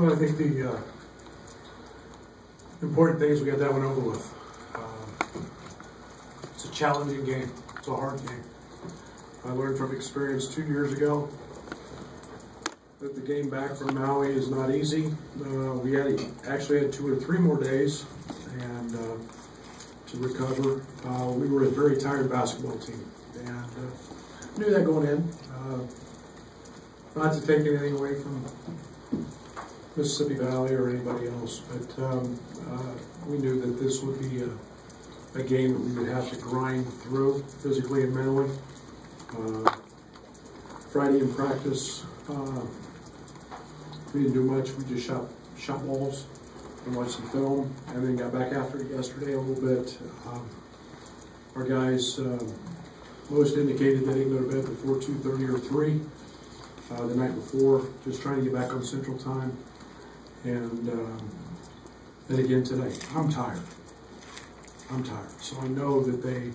Well, I think the important thing is we got that one over with. It's a challenging game. It's a hard game. I learned from experience 2 years ago that the game back from Maui is not easy. We actually had 2 or 3 more days and to recover. We were a very tired basketball team, and knew that going in. Not to take anything away from Mississippi Valley or anybody else, but we knew that this would be a game that we would have to grind through physically and mentally. Friday in practice, we didn't do much. We just shot balls and watched some film, and then got back after it yesterday a little bit. Our guys, most indicated they didn't go to bed before 2:30 or 3 the night before, just trying to get back on Central Time. And then again today, I'm tired. So I know that they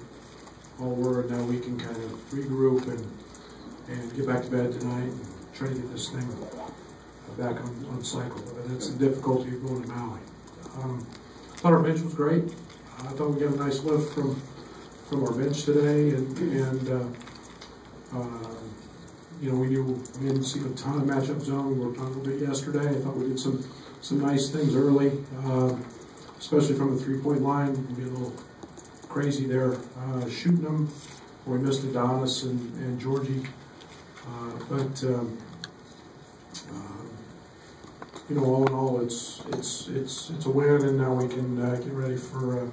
all were. Now we can kind of regroup and get back to bed tonight and try to get this thing back on cycle. But that's the difficulty of going to Maui. I thought our bench was great. I thought we got a nice lift from our bench today, and you know, we didn't see a ton of matchup zone. We worked on it a little bit yesterday. I thought we did some nice things early, especially from the three-point line. We got a little crazy there shooting them. We missed Adonis and Georgie, but you know, all in all, it's a win, and now we can get ready for a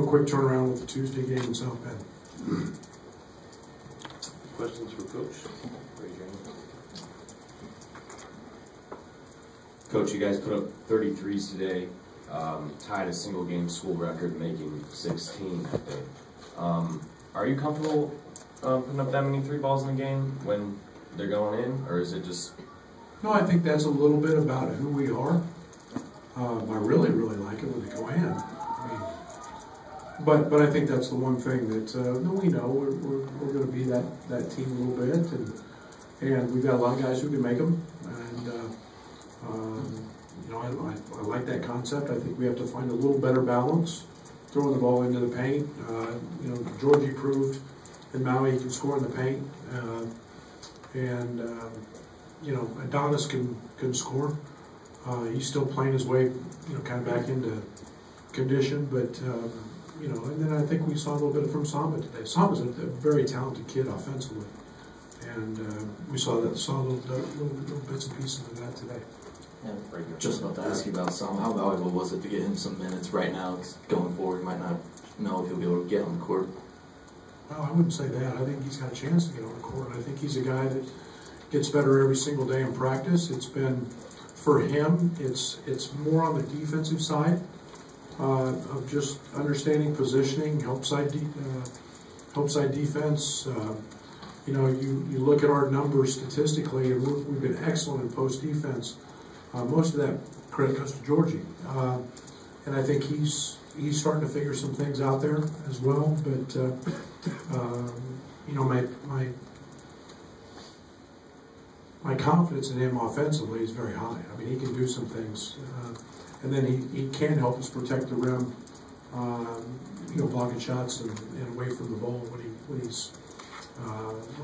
quick turnaround with the Tuesday game in South Bend. Questions for Coach? Coach, you guys put up 33s today, tied a single game school record, making 16, I think. Are you comfortable putting up that many 3 balls in a game when they're going in, or is it just... No, I think that's a little bit about who we are. I really like it when they go in. I mean, but I think that's the one thing that we know we're going to be that team a little bit, and we've got a lot of guys who can make them, and you know, I like that concept. I think we have to find a little better balance throwing the ball into the paint. You know, Georgie proved in Maui he can score in the paint, and you know, Adonis can score. He's still playing his way, you know, kind of back into condition, but you know, and then I think we saw a little bit from Samba today. Samba's a very talented kid offensively, and we saw little bits and pieces of that today. Yeah, just about to ask you about Sam. How valuable was it to get him some minutes right now? Because going forward, he might not know if he'll be able to get on the court. Well, I wouldn't say that. I think he's got a chance to get on the court. I think he's a guy that gets better every single day in practice. It's been, for him, it's more on the defensive side of just understanding positioning, help side defense. You know, you look at our numbers statistically, and we've been excellent in post defense. Most of that credit goes to Georgie, and I think he's starting to figure some things out there as well. But you know, my confidence in him offensively is very high. I mean, he can do some things, and then he can help us protect the rim. You know, blocking shots and away from the ball when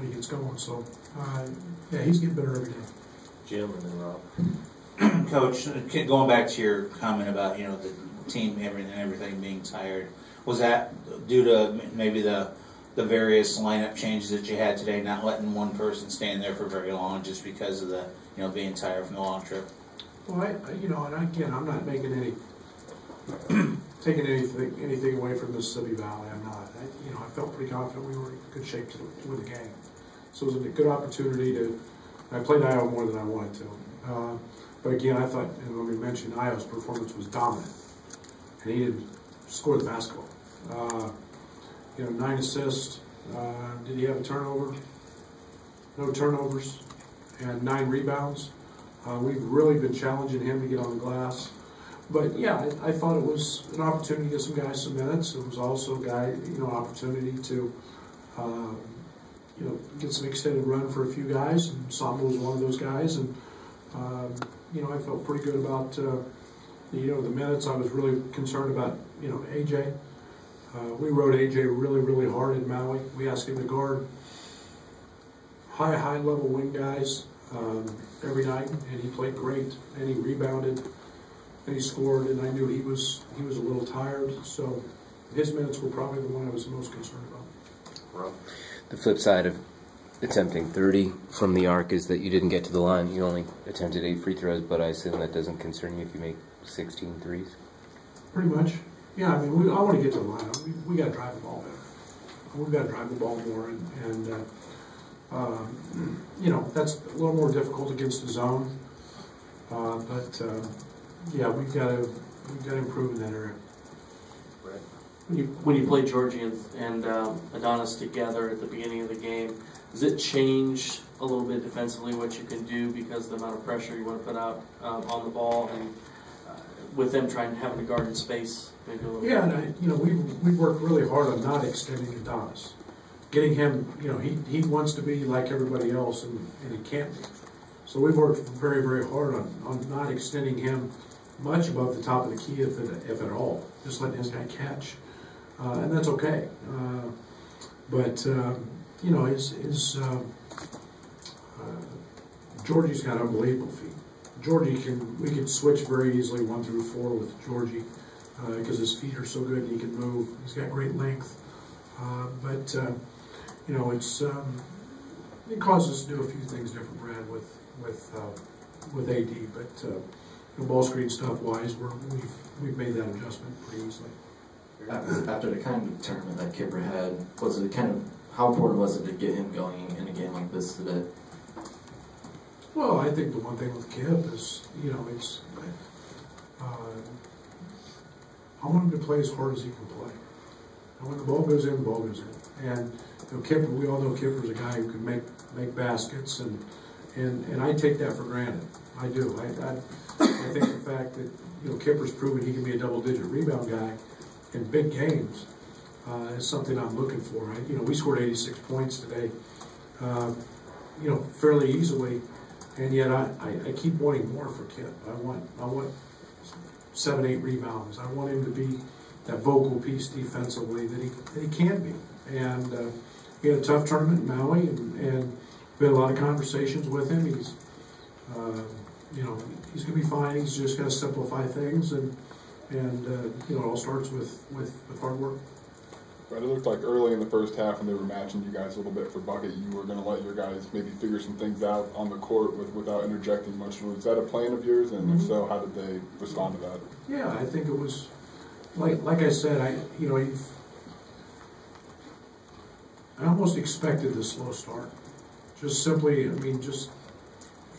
he gets going. So yeah, he's getting better every day. Jim and then Rob. Coach, going back to your comment about, you know, the team, everything being tired, was that due to maybe the various lineup changes that you had today, not letting one person stand there for very long just because of the, you know, being tired from the long trip? Well, you know, and again, I'm not making taking anything away from Mississippi Valley. I'm not. You know, I felt pretty confident we were in good shape to win the game. So it was a good opportunity to. I played Iowa more than I wanted to. But again, I thought, and when we mentioned Iowa's performance was dominant, and he didn't score the basketball. You know, 9 assists. Did he have a turnover? No turnovers, and 9 rebounds. We've really been challenging him to get on the glass. But yeah, I thought it was an opportunity to get some guys some minutes. It was also opportunity to, you know, get some extended run for a few guys. And Samba was one of those guys, and I felt pretty good about the minutes. I was really concerned about AJ. We rode AJ really hard in Maui. We asked him to guard high level wing guys every night, and he played great, and he rebounded, and he scored, and I knew he was a little tired, so his minutes were probably the one I was the most concerned about. The flip side of attempting 30 from the arc is that you didn't get to the line. You only attempted 8 free throws, but I assume that doesn't concern you if you make 16 threes? Pretty much. Yeah, I mean, I want to get to the line. We got to drive the ball better. We've got to drive the ball more, and that's a little more difficult against the zone. Yeah, we've got to improve in that area. When you play Georgie and Adonis together at the beginning of the game, does it change a little bit defensively what you can do because of the amount of pressure you want to put out on the ball, and with them having to guard in space maybe a little bit? Yeah, and we've worked really hard on not extending Adonis, getting him. He wants to be like everybody else, and he can't be. So we've worked very hard on not extending him much above the top of the key, if at all. Just letting his guy catch. And that's okay. Georgie's got unbelievable feet. We can switch very easily 1 through 4 with Georgie because his feet are so good and he can move. He's got great length. It causes us to do a few things different, Brad, with AD. But ball screen stuff wise, we've made that adjustment pretty easily. After the kind of tournament that Kipper had, how important was it to get him going in a game like this today? Well, I think the one thing with Kip is, I want him to play as hard as he can play. And when the ball goes in, the ball goes in. And Kipper, we all know Kipper's a guy who can make baskets, and I take that for granted. I do. I think the fact that Kipper's proven he can be a double-digit rebound guy in big games is something I'm looking for. We scored 86 points today, fairly easily, and yet I keep wanting more for Kip. I want 7, 8 rebounds. I want him to be that vocal piece defensively that he can be. And he had a tough tournament in Maui, and we had a lot of conversations with him. He's he's going to be fine. He's just got to simplify things, and it all starts with hard work. But it looked like early in the first half when they were matching you guys a little bit for bucket, you were going to let your guys maybe figure some things out on the court without interjecting much. Was that a plan of yours? And if so, how did they respond to that? Yeah, I think it was, like I said, I almost expected this slow start. Just simply, you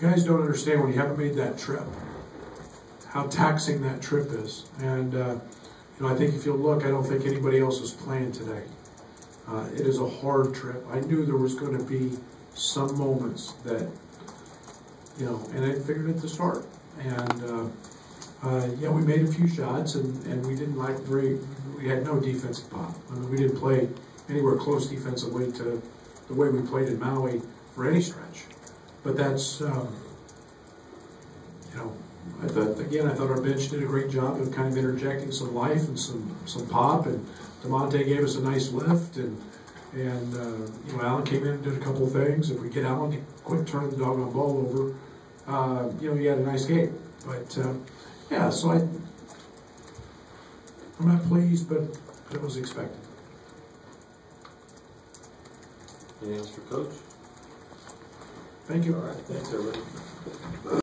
guys don't understand when you haven't made that trip, how taxing that trip is. And, I think if you look, I don't think anybody else is playing today. It is a hard trip. I knew there was going to be some moments that, and I figured at the start. And, we made a few shots, and we didn't we had no defensive pop. We didn't play anywhere close defensively to the way we played in Maui for any stretch. But that's, I thought our bench did a great job of kind of interjecting some life and some pop, and DeMonte gave us a nice lift, and Allen came in and did a couple of things. If we get Allen to quit turning the doggone ball over, he had a nice game. But so I'm not pleased, but it was expected. Anything else for Coach? Thank you. All right, thanks everybody.